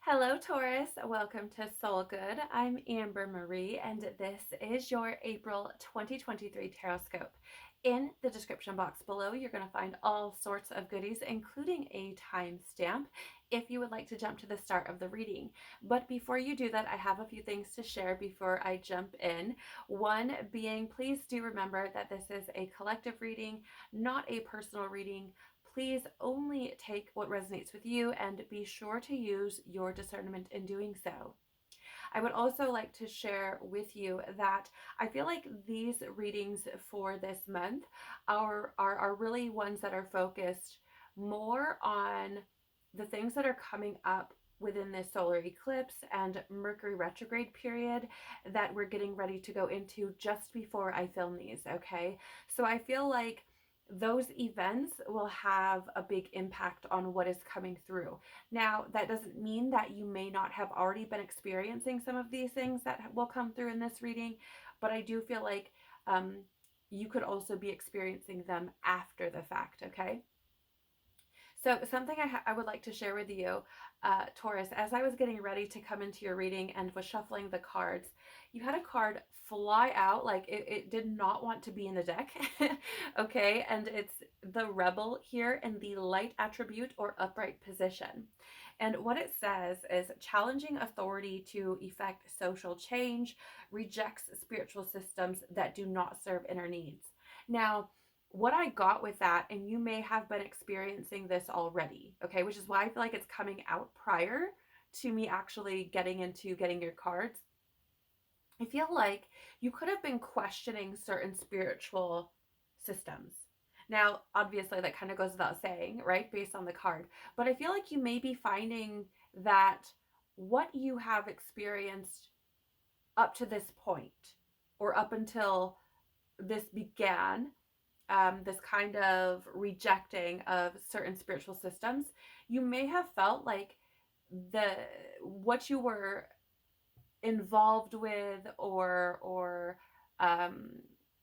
Hello, Taurus. Welcome to Soul Good. I'm Amber Marie, and this is your April 2023 Tarotscope. In the description box below, you're going to find all sorts of goodies, including a timestamp if you would like to jump to the start of the reading. But before you do that, I have a few things to share before I jump in. One being, please do remember that this is a collective reading, not a personal reading. Please only take what resonates with you and be sure to use your discernment in doing so. I would also like to share with you that I feel like these readings for this month are really ones that are focused more on the things that are coming up within this solar eclipse and Mercury retrograde period that we're getting ready to go into just before I film these, okay? So I feel like those events will have a big impact on what is coming through. Now, that doesn't mean that you may not have already been experiencing some of these things that will come through in this reading, but I do feel like you could also be experiencing them after the fact, okay? So something I would like to share with you, Taurus, as I was getting ready to come into your reading and was shuffling the cards, you had a card fly out, like it did not want to be in the deck, okay? And it's the Rebel here in the light attribute or upright position. And what it says is challenging authority to effect social change, rejects spiritual systems that do not serve inner needs. Now, what I got with that, and you may have been experiencing this already, okay, which is why I feel like it's coming out prior to me actually getting your cards. I feel like you could have been questioning certain spiritual systems. Now, obviously, that kind of goes without saying, right, based on the card. But I feel like you may be finding that what you have experienced up to this point, or up until this began, this kind of rejecting of certain spiritual systems, you may have felt like the what you were involved with or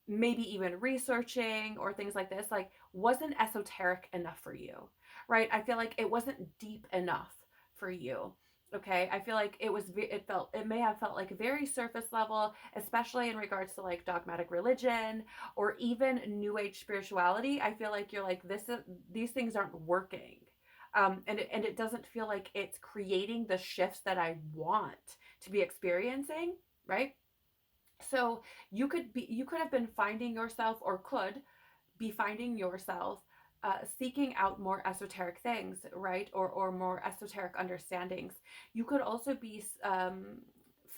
maybe even researching or things like this, like wasn't esoteric enough for you, right? I feel like it wasn't deep enough for you. Okay, I feel like it may have felt like very surface level, especially in regards to like dogmatic religion or even new age spirituality. I feel like you're like, these things aren't working. And it doesn't feel like it's creating the shifts that I want to be experiencing, right? So you could have been finding yourself, or could be finding yourself seeking out more esoteric things, right? Or more esoteric understandings. You could also be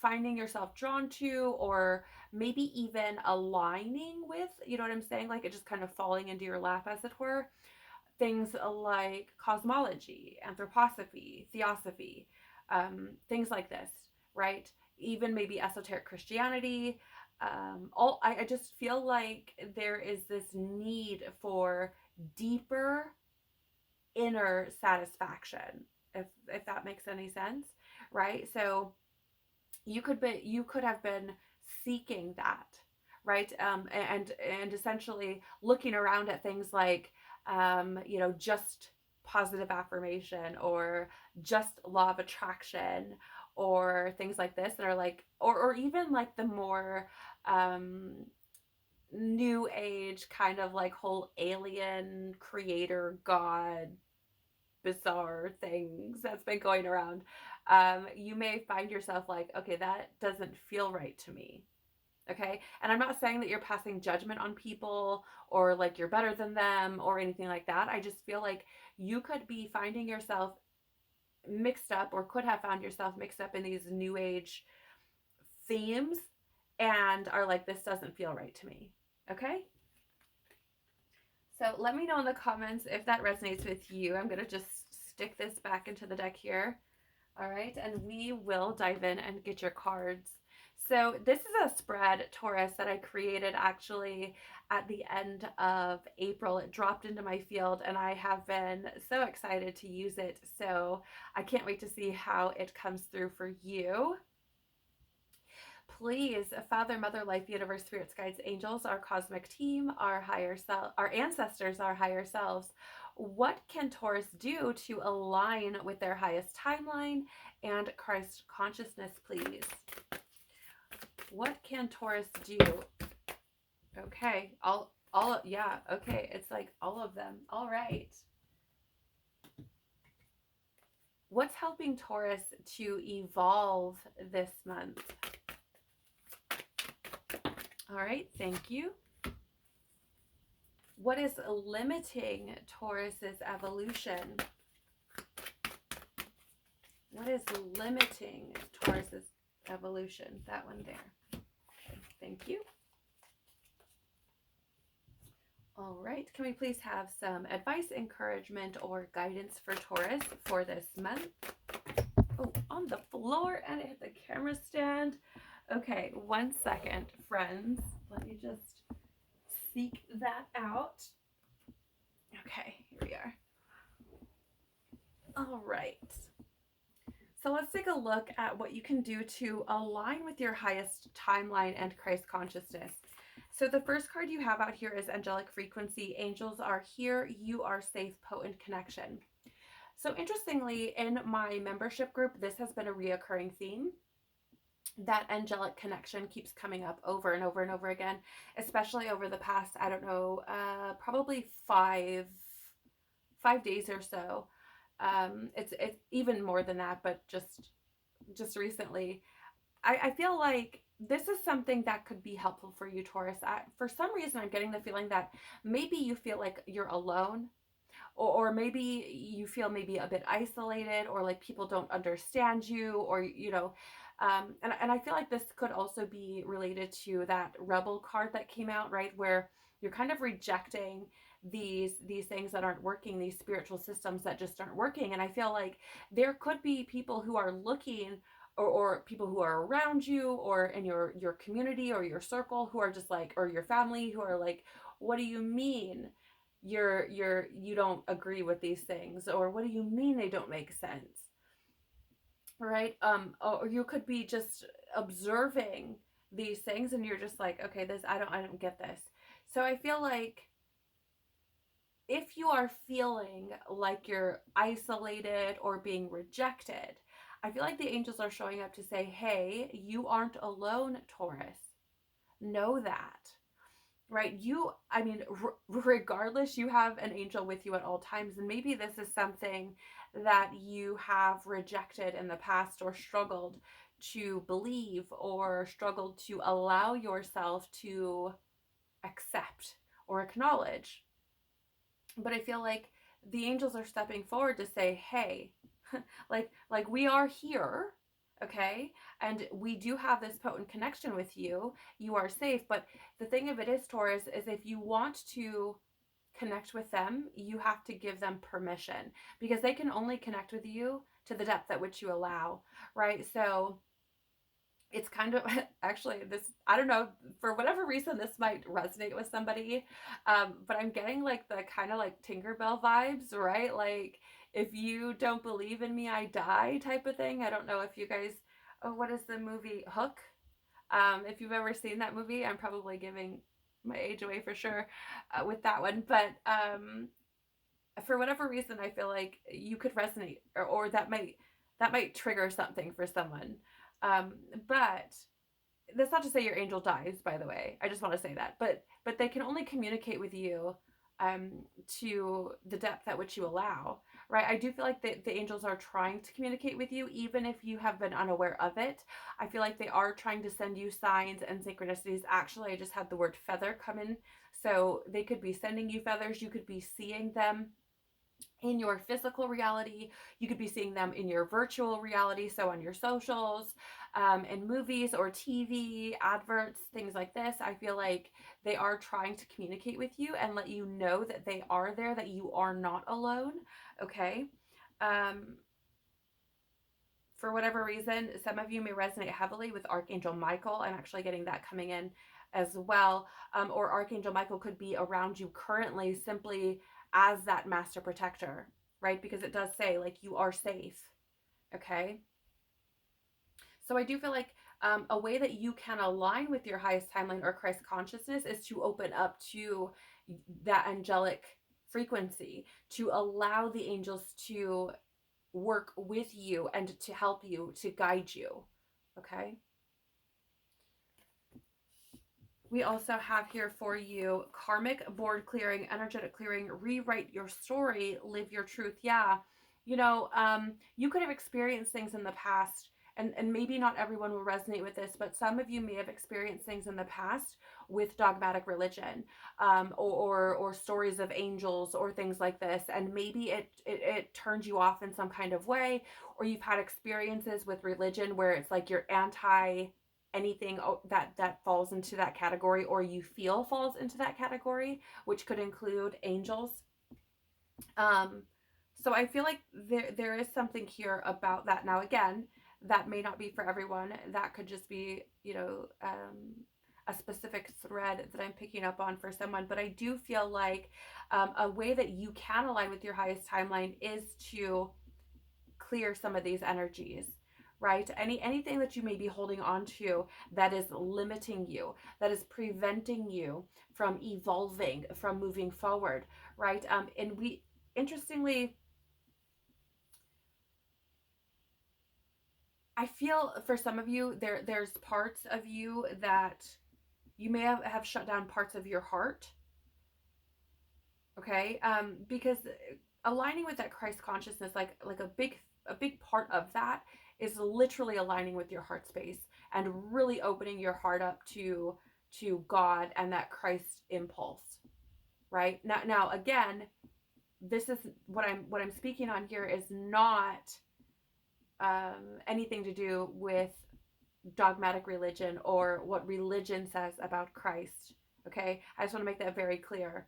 finding yourself drawn to, or maybe even aligning with, you know what I'm saying? Like it just kind of falling into your lap, as it were. Things like cosmology, anthroposophy, theosophy, things like this, right? Even maybe esoteric Christianity. I just feel like there is this need for deeper inner satisfaction, if that makes any sense, right? So you could have been seeking that, right? And essentially looking around at things like just positive affirmation, or just law of attraction, or things like this that are like, or even like the more new age kind of like whole alien creator god bizarre things that's been going around. You may find yourself like, okay, that doesn't feel right to me. Okay. And I'm not saying that you're passing judgment on people or like you're better than them or anything like that. I just feel like you could be finding yourself mixed up, or could have found yourself mixed up in these new age themes and are like, this doesn't feel right to me. Okay. So let me know in the comments if that resonates with you. I'm going to just stick this back into the deck here. All right. And we will dive in and get your cards. So this is a spread, Taurus, that I created actually at the end of April. It dropped into my field and I have been so excited to use it. So I can't wait to see how it comes through for you. Please, Father, Mother, Life, Universe, Spirits, Guides, Angels, our cosmic team, our higher self, our ancestors, our higher selves, What can Taurus do to align with their highest timeline and Christ consciousness, please? What can Taurus do? Okay, yeah, okay, it's like all of them. All right. What's helping Taurus to evolve this month? All right, thank you. What is limiting Taurus's evolution? What is limiting Taurus's evolution? That one there. Okay, thank you. All right, can we please have some advice, encouragement, or guidance for Taurus for this month? Oh, on the floor, and it hit the camera stand. Okay, 1 second, friends. Let me just seek that out. Okay, here we are. All right. So let's take a look at what you can do to align with your highest timeline and Christ consciousness. So the first card you have out here is angelic frequency. Angels are here. You are safe, potent connection. So interestingly, in my membership group, this has been a reoccurring theme. That angelic connection keeps coming up over and over and over again, especially over the past, I don't know, probably five days or so. It's even more than that, but just recently, I feel like this is something that could be helpful for you, Taurus. For some reason, I'm getting the feeling that maybe you feel like you're alone, or maybe you feel maybe a bit isolated, or like people don't understand you, or and I feel like this could also be related to that Rebel card that came out, right, where you're kind of rejecting these things that aren't working, these spiritual systems that just aren't working. And I feel like there could be people who are looking, or people who are around you or in your community or your circle, who are just like, or your family, who are like, what do you mean you don't agree with these things? Or what do you mean they don't make sense? Right? Or you could be just observing these things and you're just like, okay, this, I don't get this. So I feel like if you are feeling like you're isolated or being rejected, I feel like the angels are showing up to say, hey, you aren't alone, Taurus. Know that, right? Regardless, you have an angel with you at all times. And maybe this is something that you have rejected in the past, or struggled to believe, or struggled to allow yourself to accept or acknowledge. But I feel like the angels are stepping forward to say, hey, like we are here, okay, and we do have this potent connection with you. You are safe. But the thing of it is, Taurus, is if you want to connect with them, you have to give them permission, because they can only connect with you to the depth at which you allow, right? So it's kind of actually, this, I don't know, for whatever reason this might resonate with somebody, but I'm getting like the kind of like Tinkerbell vibes, right? Like, if you don't believe in me, I die type of thing. I don't know if you guys, oh, what is the movie Hook? If you've ever seen that movie, I'm probably giving my age away for sure with that one, but for whatever reason I feel like you could resonate, or that might trigger something for someone. But that's not to say your angel dies, by the way. I just want to say that. But they can only communicate with you to the depth at which you allow, right? I do feel like the angels are trying to communicate with you, even if you have been unaware of it. I feel like they are trying to send you signs and synchronicities. Actually, I just had the word feather come in. So they could be sending you feathers. You could be seeing them in your physical reality. You could be seeing them in your virtual reality, so on your socials, in movies or TV, adverts, things like this. I feel like they are trying to communicate with you and let you know that they are there, that you are not alone, okay? For whatever reason, some of you may resonate heavily with Archangel Michael. I'm actually getting that coming in as well. Or Archangel Michael could be around you currently simply as that master protector, right? Because it does say, like, you are safe, okay? So I do feel like a way that you can align with your highest timeline or Christ consciousness is to open up to that angelic frequency, to allow the angels to work with you and to help you, to guide you. Okay. We also have here for you karmic board clearing, energetic clearing, rewrite your story, live your truth. Yeah. You could have experienced things in the past, and maybe not everyone will resonate with this, but some of you may have experienced things in the past with dogmatic religion, or stories of angels or things like this. And maybe it turned you off in some kind of way, or you've had experiences with religion where it's like you're anti anything that falls into that category, or you feel falls into that category, which could include angels. So I feel like there is something here about that. Now, again, that may not be for everyone. That could just be, a specific thread that I'm picking up on for someone. But I do feel like a way that you can align with your highest timeline is to clear some of these energies, right? Anything that you may be holding on to that is limiting you, that is preventing you from evolving, from moving forward, right? And we, interestingly, I feel for some of you, there's parts of you that you may have shut down parts of your heart. Okay. Because aligning with that Christ consciousness, like a big part of that is literally aligning with your heart space and really opening your heart up to God and that Christ impulse. Right? Now again, this is what I'm speaking on here is not anything to do with dogmatic religion or what religion says about Christ. Okay? I just want to make that very clear.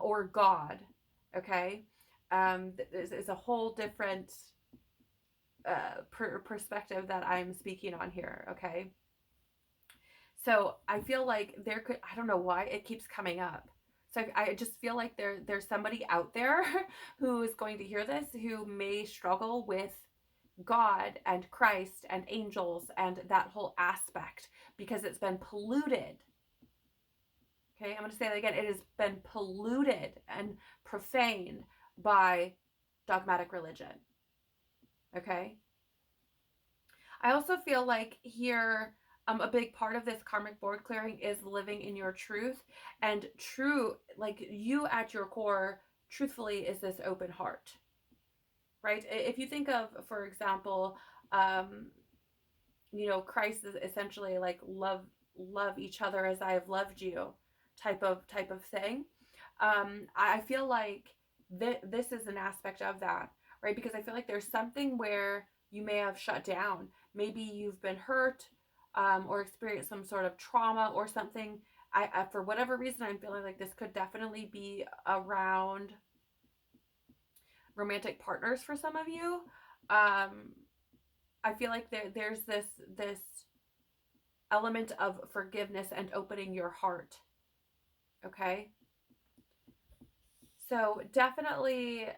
Or God. Okay? There's a whole different perspective that I'm speaking on here. Okay? So I feel like I don't know why it keeps coming up. So I just feel like there's somebody out there who is going to hear this who may struggle with God and Christ and angels and that whole aspect because it's been polluted. Okay, I'm going to say that again. It has been polluted and profaned by dogmatic religion. Okay. I also feel like here, a big part of this karmic board clearing is living in your truth, and true, like you at your core, truthfully, is this open heart, right? If you think of, for example, Christ is essentially like love each other as I have loved you, type of thing. I feel like this is an aspect of that, right? Because I feel like there's something where you may have shut down. Maybe you've been hurt, or experienced some sort of trauma or something. I for whatever reason, I'm feeling like this could definitely be around romantic partners for some of you. I feel like there's this element of forgiveness and opening your heart. Okay. So definitely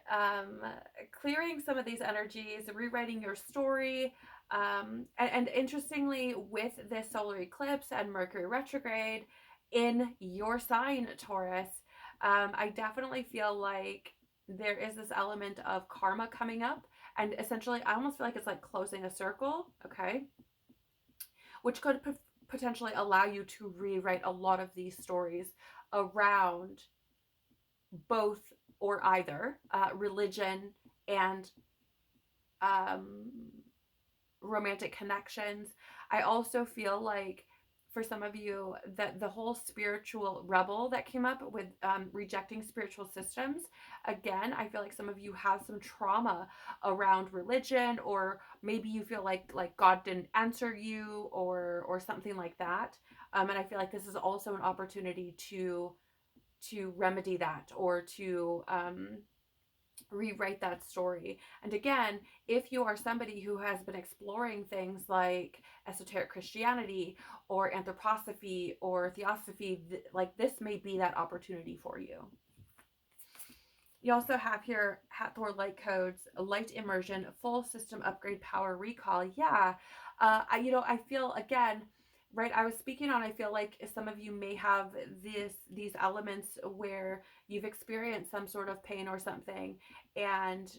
clearing some of these energies, rewriting your story. And interestingly, with this solar eclipse and Mercury retrograde in your sign, Taurus, I definitely feel like there is this element of karma coming up. And essentially, I almost feel like it's like closing a circle, okay? Which could potentially allow you to rewrite a lot of these stories around both or either religion and romantic connections. I also feel like for some of you that the whole spiritual rebel that came up with rejecting spiritual systems, again, I feel like some of you have some trauma around religion, or maybe you feel like God didn't answer you or something like that. And I feel like this is also an opportunity to remedy that, or to rewrite that story. And again, if you are somebody who has been exploring things like esoteric Christianity or anthroposophy or theosophy, like this may be that opportunity for you. You also have here Hathor light codes, light immersion, full system upgrade, power recall. Yeah. I feel again, right, I was speaking on, I feel like some of you may have these elements where you've experienced some sort of pain or something, and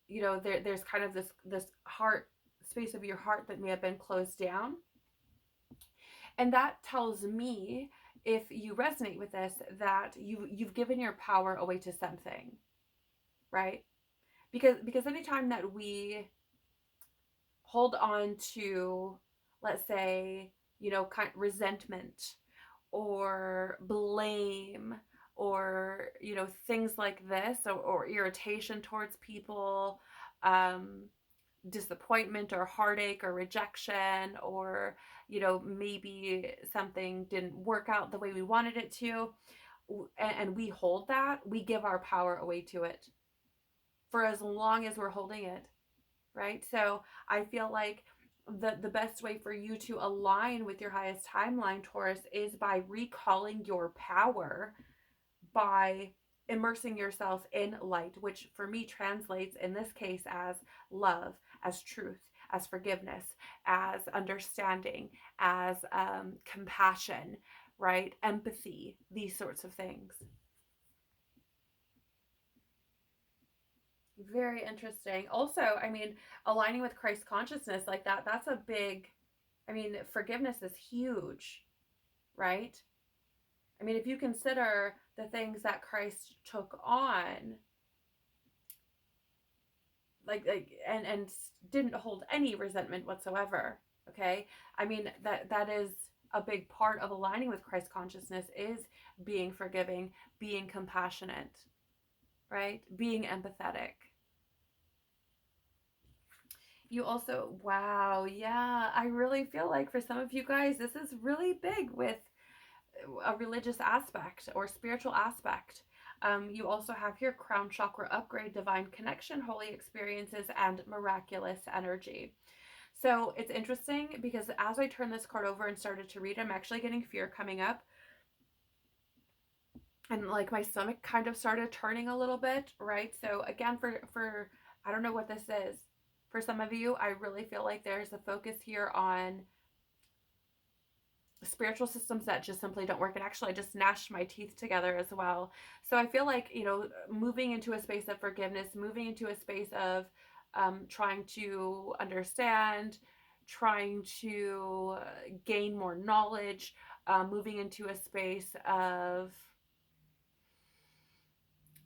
there's kind of this heart space of your heart that may have been closed down. And that tells me, if you resonate with this, that you've given your power away to something, right? Because anytime that we hold on to, let's say, kind of resentment or blame, or things like this, or irritation towards people, um disappointment or heartache or rejection, or maybe something didn't work out the way we wanted it to, and we hold that, we give our power away to it for as long as we're holding it, right? So I feel like the best way for you to align with your highest timeline, Taurus, is by recalling your power, by immersing yourself in light, which for me translates in this case as love, as truth, as forgiveness, as understanding, as compassion, right? Empathy, these sorts of things. Very interesting. Also, I mean, aligning with Christ consciousness like that, that's a big, I mean, forgiveness is huge, right? I mean, if you consider the things that Christ took on, and didn't hold any resentment whatsoever, okay? I mean, that is a big part of aligning with Christ consciousness, is being forgiving, being compassionate, right? Being empathetic. You also, wow, yeah, I really feel like for some of you guys, this is really big with a religious aspect or spiritual aspect. You also have here crown chakra upgrade, divine connection, holy experiences, and miraculous energy. So it's interesting because as I turned this card over and started to read, I'm actually getting fear coming up. And like my stomach kind of started turning a little bit, right? So again, for I don't know what this is. For some of you, I really feel like there's a focus here on spiritual systems that just simply don't work. And actually, I just gnashed my teeth together as well. So I feel like, moving into a space of forgiveness, moving into a space of trying to understand, trying to gain more knowledge, moving into a space of,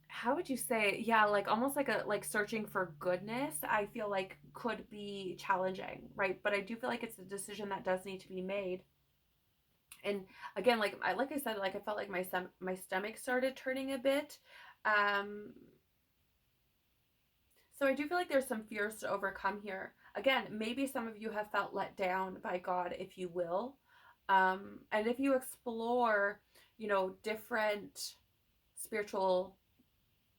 how would you say, yeah, like almost like searching for goodness, I feel like could be challenging, right? But I do feel like it's a decision that does need to be made. And again, like I said, like I felt like my stomach started turning a bit. Um, so I do feel like there's some fears to overcome here. Again, maybe some of you have felt let down by God, if you will. And if you explore, different spiritual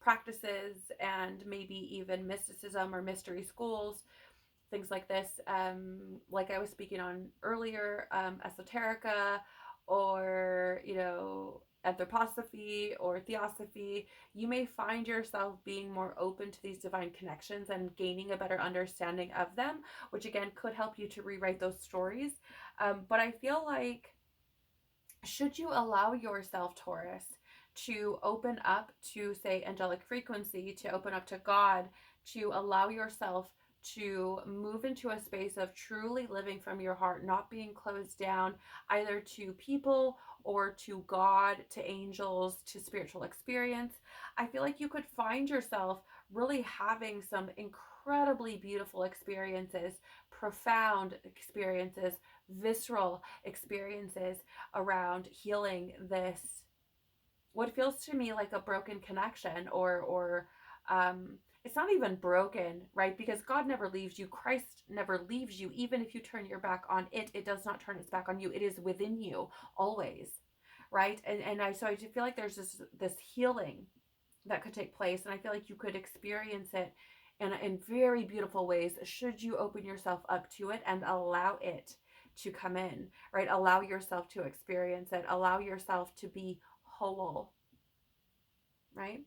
practices and maybe even mysticism or mystery schools, things like this, like I was speaking on earlier, esoterica, or anthroposophy or theosophy, you may find yourself being more open to these divine connections and gaining a better understanding of them, which again could help you to rewrite those stories. But I feel like, should you allow yourself, Taurus, to open up to, say, angelic frequency, to open up to God, to allow yourself to move into a space of truly living from your heart, not being closed down either to people or to God, to angels, to spiritual experience, I feel like you could find yourself really having some incredibly beautiful experiences, profound experiences, visceral experiences around healing this, what feels to me like a broken connection, or it's not even broken, right? Because God never leaves you, Christ never leaves you. Even if you turn your back on it, it does not turn its back on you. It is within you always, right? And I just feel like there's this healing that could take place, and I feel like you could experience it in very beautiful ways should you open yourself up to it and allow it to come in, right? Allow yourself to experience it, allow yourself to be whole, right?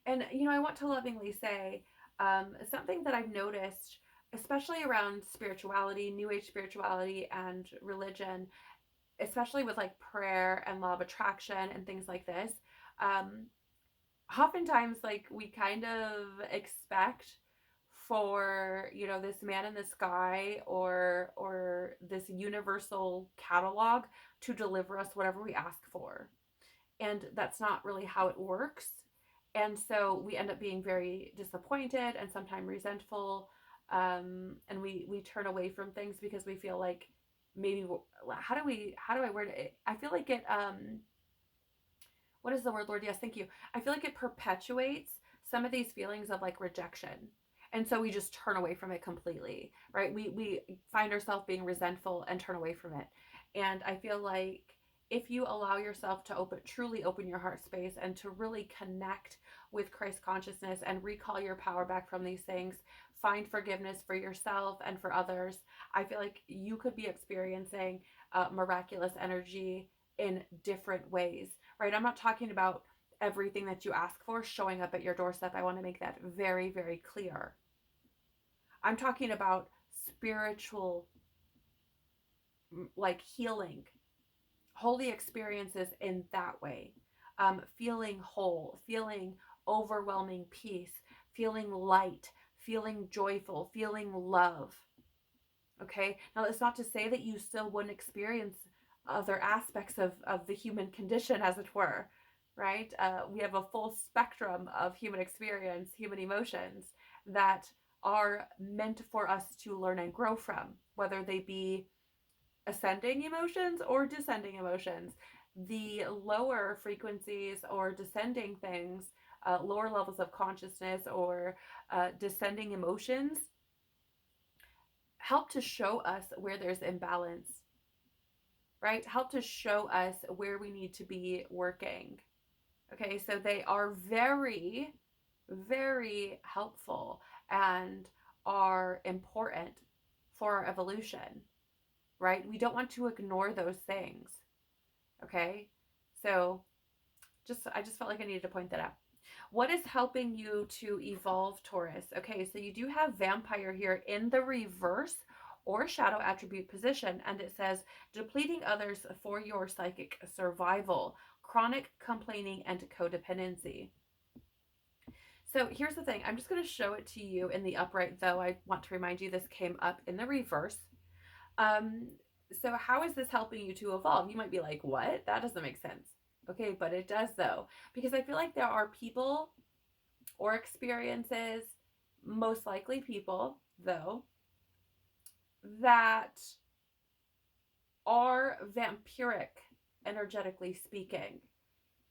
And I want to lovingly say, something that I've noticed especially around spirituality, New Age spirituality, and religion, especially with like prayer and law of attraction and things like this. Um, Oftentimes, like, we kind of expect for, you know, this man in the sky or this universal catalog to deliver us whatever we ask for, and that's not really how it works. And so we end up being very disappointed and sometimes resentful, and we turn away from things because we feel like maybe, how do I word it? I feel like it, what is the word, Lord? Yes, thank you. I feel like it perpetuates some of these feelings of like rejection. And so we just turn away from it completely, right? We find ourselves being resentful and turn away from it. And I feel like if you allow yourself to truly open your heart space and to really connect with Christ consciousness and recall your power back from these things, find forgiveness for yourself and for others, I feel like you could be experiencing miraculous energy in different ways, right? I'm not talking about everything that you ask for showing up at your doorstep. I want to make that very, very clear. I'm talking about spiritual, like healing, holy experiences in that way. Feeling whole, feeling overwhelming peace, feeling light, feeling joyful, feeling love. Okay. Now, it's not to say that you still wouldn't experience other aspects of the human condition, as it were, right? We have a full spectrum of human experience, human emotions that are meant for us to learn and grow from, whether they be ascending emotions or descending emotions. The lower frequencies or descending things, lower levels of consciousness or descending emotions, help to show us where there's imbalance, right? Help to show us where we need to be working. Okay, so they are very, very helpful and are important for our evolution, right? We don't want to ignore those things. Okay, so I just felt like I needed to point that out. What is helping you to evolve, Taurus? Okay, so you do have vampire here in the reverse or shadow attribute position, and it says depleting others for your psychic survival, chronic complaining, and codependency. So here's the thing. I'm just going to show it to you in the upright, though I want to remind you this came up in the reverse. Um, so how is this helping you to evolve? You might be like, what? That doesn't make sense. Okay, but it does though, because I feel like there are people or experiences, most likely people though, that are vampiric, energetically speaking.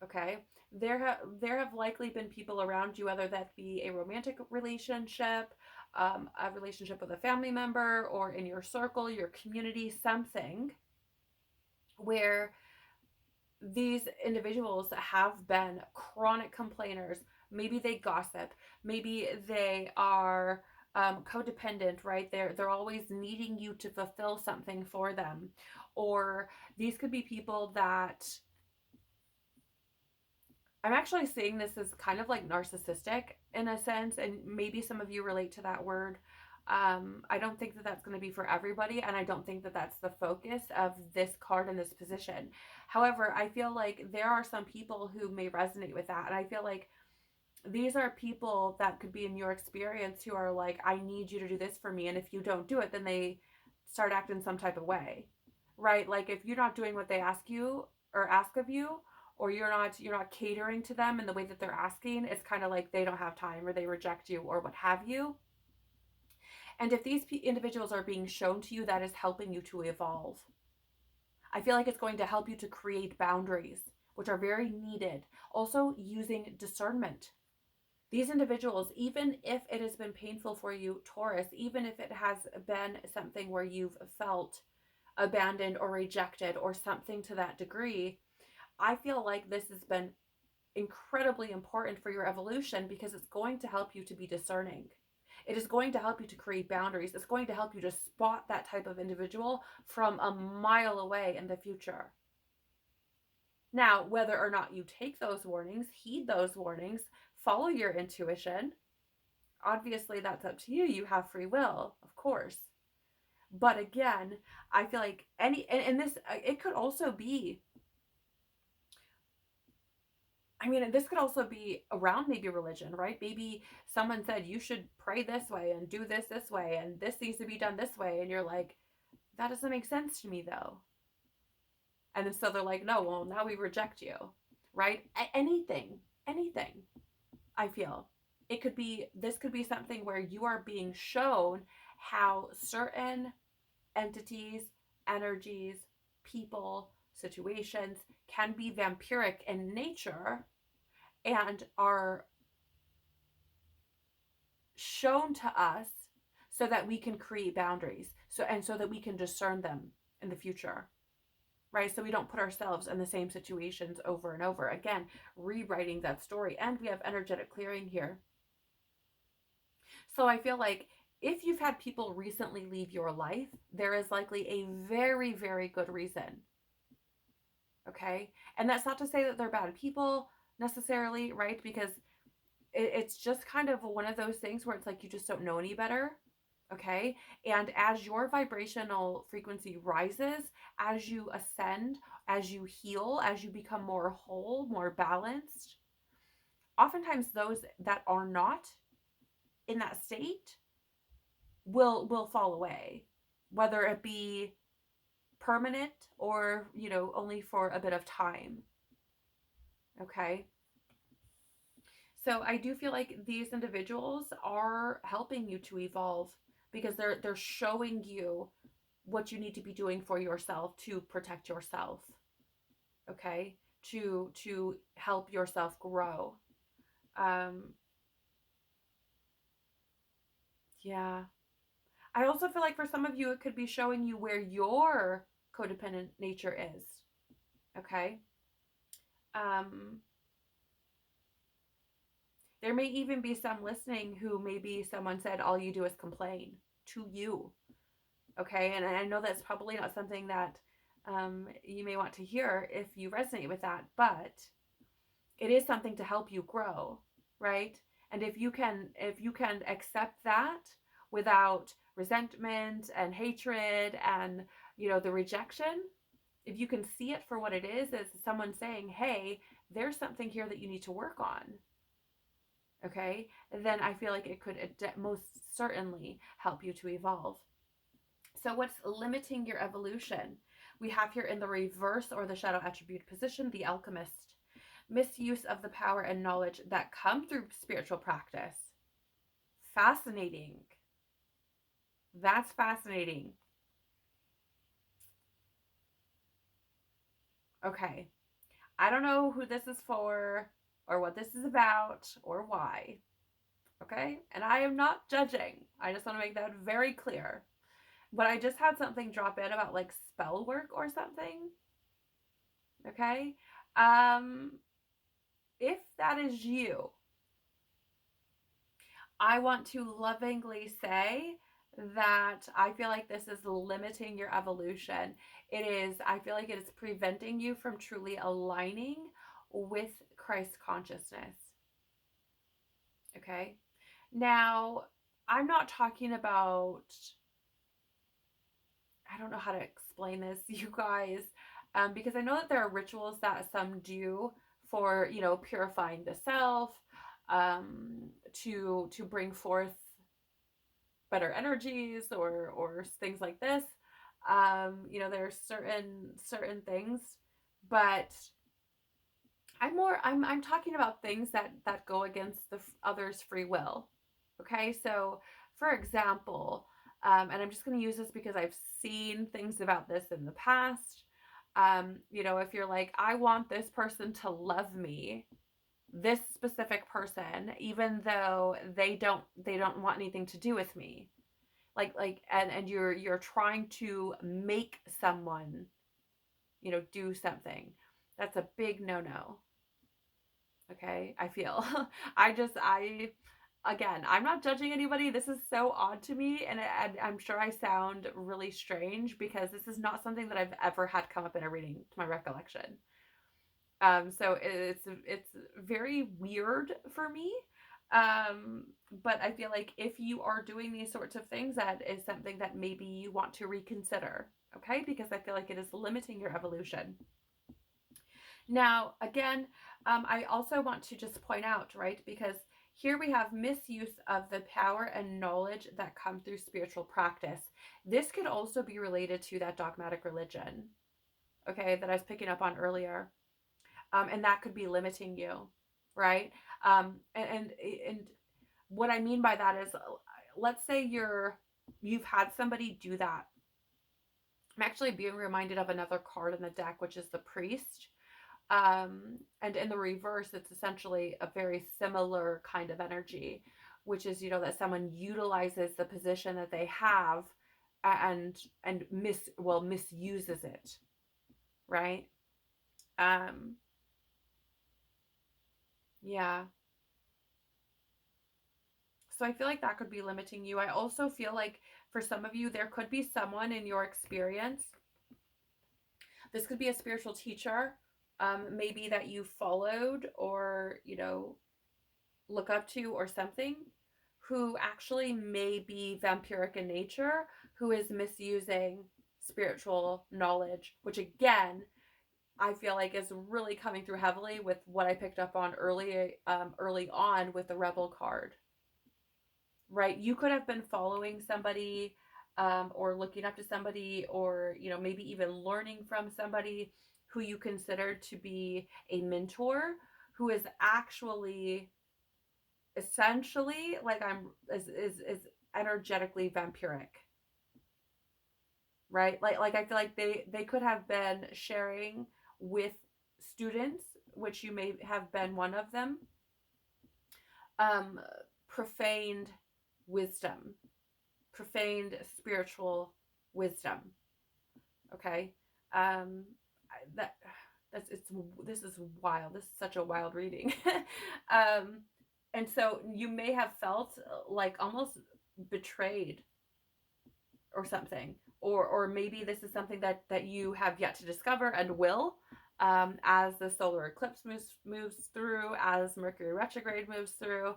Okay, there have likely been people around you, whether that be a romantic relationship, a relationship with a family member, or in your circle, your community, something where these individuals have been chronic complainers. Maybe they gossip. Maybe they are codependent, right? They're always needing you to fulfill something for them. Or these could be people that I'm actually seeing this as kind of like narcissistic in a sense, and maybe some of you relate to that word. I don't think that that's going to be for everybody, and I don't think that that's the focus of this card in this position. However, I feel like there are some people who may resonate with that, and I feel like these are people that could be in your experience who are like, I need you to do this for me, and if you don't do it, then they start acting some type of way, right? Like if you're not doing what they ask you or ask of you, or you're not catering to them in the way that they're asking, it's kind of like they don't have time or they reject you or what have you. And if these individuals are being shown to you, that is helping you to evolve. I feel like it's going to help you to create boundaries, which are very needed. Also, using discernment. These individuals, even if it has been painful for you, Taurus, even if it has been something where you've felt abandoned or rejected or something to that degree, I feel like this has been incredibly important for your evolution because it's going to help you to be discerning. It is going to help you to create boundaries. It's going to help you to spot that type of individual from a mile away in the future. Now, whether or not you take those warnings, heed those warnings, follow your intuition, Obviously, that's up to you. You have free will, of course. But again, I feel like and this, it could also be, I mean, this could also be around maybe religion, right? Maybe someone said you should pray this way and do this way, and this needs to be done this way. And you're like, that doesn't make sense to me though. And then so they're like, no, well, now we reject you, right? Anything, I feel. This could be something where you are being shown how certain entities, energies, people, situations can be vampiric in nature and are shown to us so that we can create boundaries, so that we can discern them in the future, right? So we don't put ourselves in the same situations over and over again, rewriting that story. And we have energetic clearing here. So I feel like if you've had people recently leave your life, there is likely a very, very good reason. Okay. And that's not to say that they're bad people necessarily, right? Because it's just kind of one of those things where it's like you just don't know any better. Okay. And as your vibrational frequency rises, as you ascend, as you heal, as you become more whole, more balanced, oftentimes those that are not in that state will fall away, whether it be permanent or, only for a bit of time. Okay. So I do feel like these individuals are helping you to evolve because they're showing you what you need to be doing for yourself to protect yourself. Okay? To help yourself grow. Um yeah. I also feel like for some of you it could be showing you where your codependent nature is. Okay? Um There may even be some listening who maybe someone said all you do is complain to you. Okay. And I know that's probably not something that you may want to hear if you resonate with that, but it is something to help you grow, right? And if you can accept that without resentment and hatred and the rejection, if you can see it for what it is as someone saying, hey, there's something here that you need to work on, okay, then I feel like it could most certainly help you to evolve. So what's limiting your evolution? We have here in the reverse or the shadow attribute position, the alchemist. Misuse of the power and knowledge that come through spiritual practice. Fascinating. That's fascinating. Okay. I don't know who this is for or what this is about or why. Okay? And I am not judging. I just want to make that very clear. But I just had something drop in about like spell work or something. Okay? Um if that is you, I want to lovingly say that I feel like this is limiting your evolution. I feel like it is preventing you from truly aligning with Christ consciousness. Okay? Now, I'm not talking about, I don't know how to explain this, you guys, because I know that there are rituals that some do for, purifying the self, to bring forth better energies or things like this. There's certain things, but I'm talking about things that go against the other's free will. Okay, so for example, and I'm just going to use this because I've seen things about this in the past. If you're like, I want this person to love me, this specific person, even though they don't want anything to do with me, and you're trying to make someone, do something. That's a big no-no. Okay, I feel. Again, I'm not judging anybody. This is so odd to me, and I'm sure I sound really strange because this is not something that I've ever had come up in a reading, to my recollection. So it's very weird for me. But I feel like if you are doing these sorts of things, that is something that maybe you want to reconsider, okay? Because I feel like it is limiting your evolution. Now, again, I also want to just point out, right, because here we have misuse of the power and knowledge that come through spiritual practice. This could also be related to that dogmatic religion, okay, that I was picking up on earlier. And that could be limiting you, right? And what I mean by that is, let's say you've had somebody do that. I'm actually being reminded of another card in the deck, which is the priest. And in the reverse, it's essentially a very similar kind of energy, which is, that someone utilizes the position that they have and misuses it, right? Um, yeah. So I feel like that could be limiting you. I also feel like for some of you, there could be someone in your experience. This could be a spiritual teacher, maybe that you followed or, look up to or something, who actually may be vampiric in nature, who is misusing spiritual knowledge, which again, I feel like is really coming through heavily with what I picked up on early on with the Rebel card. Right? You could have been following somebody, or looking up to somebody, or, maybe even learning from somebody who you considered to be a mentor, who is actually essentially like is energetically vampiric, right? Like I feel like they could have been sharing with students, which you may have been one of them, um profaned wisdom, profaned spiritual wisdom. Okay. um that this is wild. This is such a wild reading. um and so you may have felt like almost betrayed or something, or maybe this is something that you have yet to discover and will, as the solar eclipse moves through, as Mercury retrograde moves through.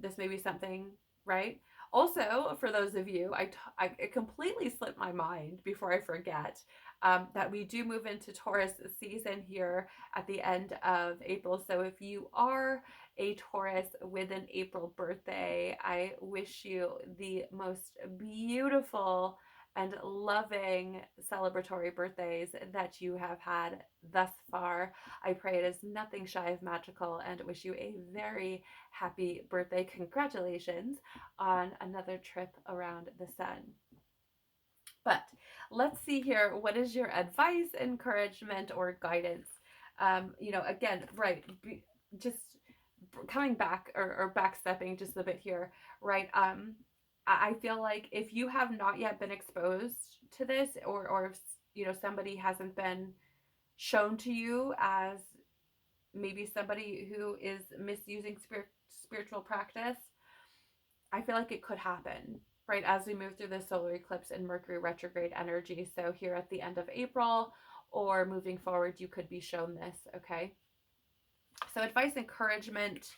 This may be something, right? Also, for those of you, it completely slipped my mind before I forget, that we do move into Taurus season here at the end of April. So if you are a Taurus with an April birthday, I wish you the most beautiful and loving celebratory birthdays that you have had thus far. I pray it is nothing shy of magical, and wish you a very happy birthday. Congratulations on another trip around the sun. But let's see here. What is your advice, encouragement, or guidance? Again, right, just coming back, or backstepping just a bit here, right? I feel like if you have not yet been exposed to this, or if, somebody hasn't been shown to you as maybe somebody who is misusing spiritual practice, I feel like it could happen, right, as we move through the solar eclipse and Mercury retrograde energy. So here at the end of April, or moving forward, you could be shown this, okay? So advice, encouragement,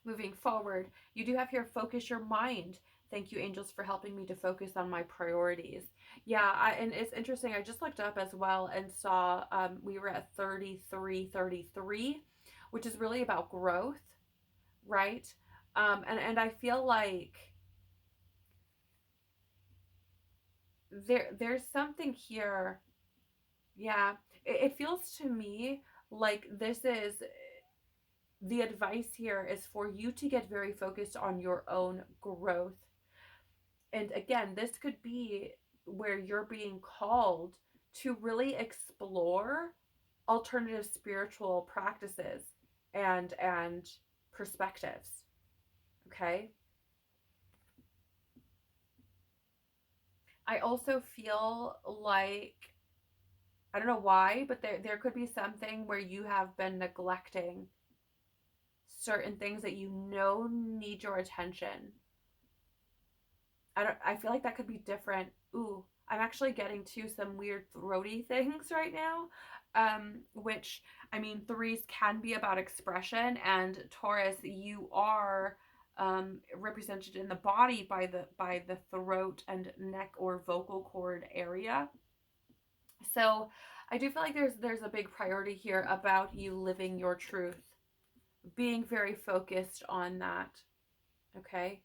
moving forward, you do have here, focus your mind. Thank you, angels, for helping me to focus on my priorities. Yeah, and it's interesting. I just looked up as well and saw, we were at 3333, which is really about growth, right? And I feel like there's something here. Yeah, it feels to me like this is the advice here is for you to get very focused on your own growth. And again, this could be where you're being called to really explore alternative spiritual practices and perspectives. Okay? I also feel like, I don't know why, but there could be something where you have been neglecting certain things that need your attention. I feel like that could be different. Ooh, I'm actually getting to some weird throaty things right now. Which, I mean, threes can be about expression, and Taurus, you are represented in the body by the throat and neck or vocal cord area. So I do feel like there's a big priority here about you living your truth, being very focused on that. Okay.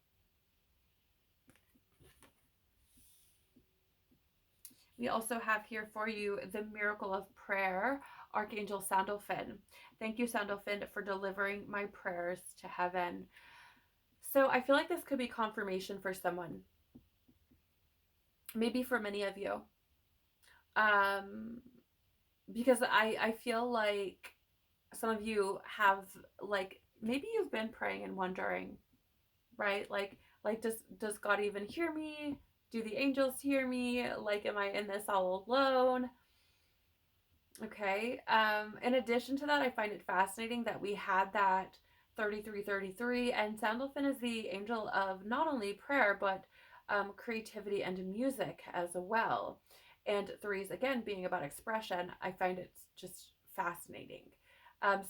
We also have here for you the miracle of prayer, Archangel Sandalphon. Thank you, Sandalphon, for delivering my prayers to heaven. So I feel like this could be confirmation for someone, maybe for many of you. Because I feel like some of you have, like, maybe you've been praying and wondering, right? Like does God even hear me? Do the angels hear me? Like, am I in this all alone? Okay. In addition to that, I find it fascinating that we had that 3333, and Sandalphon is the angel of not only prayer, but creativity and music as well. And threes, again, being about expression, I find it just fascinating.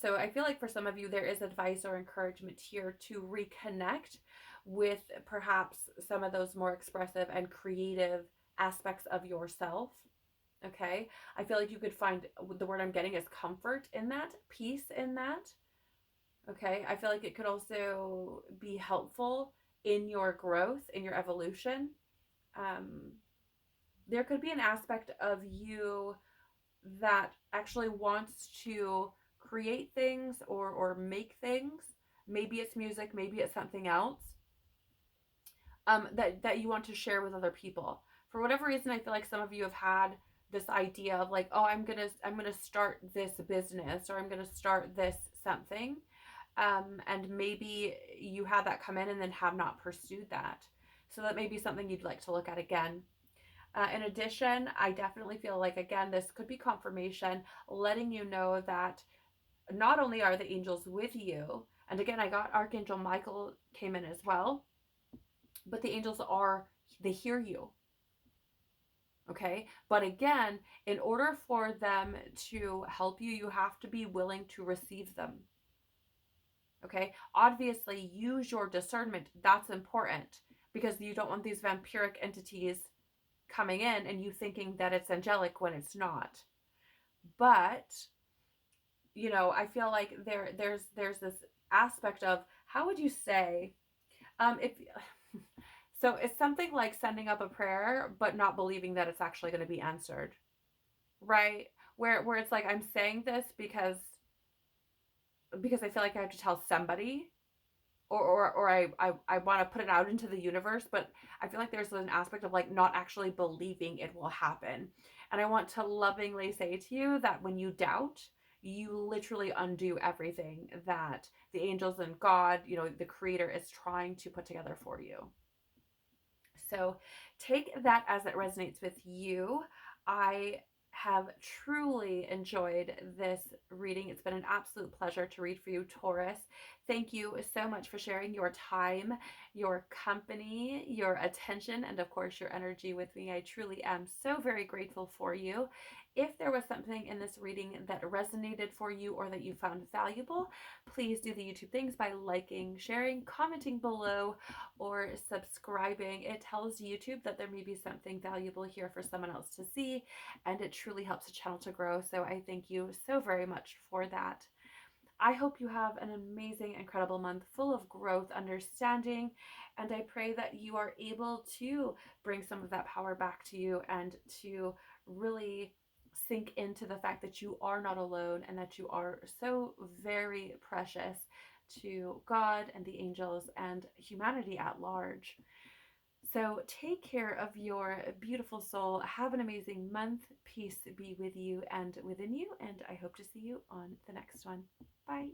So I feel like for some of you, there is advice or encouragement here to reconnect with perhaps some of those more expressive and creative aspects of yourself. Okay. I feel like you could find, the word I'm getting is comfort in that, peace in that. Okay. I feel like it could also be helpful in your growth, in your evolution. There could be an aspect of you that actually wants to create things or make things. Maybe it's music, maybe it's something else, that you want to share with other people. For whatever reason, I feel like some of you have had this idea of like, oh, I'm gonna start this business, or I'm gonna start this something, and maybe you had that come in and then have not pursued that. So that may be something you'd like to look at again. In addition, I definitely feel like, again, this could be confirmation, letting you know that not only are the angels with you, and again, I got Archangel Michael came in as well, but the angels they hear you. Okay. But again, in order for them to help you, you have to be willing to receive them. Okay. Obviously, use your discernment. That's important, because you don't want these vampiric entities coming in and you thinking that it's angelic when it's not. But, I feel like there's this aspect of, how would you say, if so it's something like sending up a prayer but not believing that it's actually going to be answered, right? Where it's like, I'm saying this because I feel like I have to tell somebody, or I want to put it out into the universe, but I feel like there's an aspect of like not actually believing it will happen. And I want to lovingly say to you that when you doubt, you literally undo everything that the angels and God, the creator, is trying to put together for you. So take that as it resonates with you. I have truly enjoyed this reading. It's been an absolute pleasure to read for you, Taurus. Thank you so much for sharing your time, your company, your attention, and of course your energy with me. I truly am so very grateful for you. If there was something in this reading that resonated for you or that you found valuable, please do the YouTube things by liking, sharing, commenting below, or subscribing. It tells YouTube that there may be something valuable here for someone else to see, and it truly helps the channel to grow. So I thank you so very much for that. I hope you have an amazing, incredible month full of growth, understanding, and I pray that you are able to bring some of that power back to you and to really sink into the fact that you are not alone and that you are so very precious to God and the angels and humanity at large. So take care of your beautiful soul. Have an amazing month. Peace be with you and within you. And I hope to see you on the next one. Bye.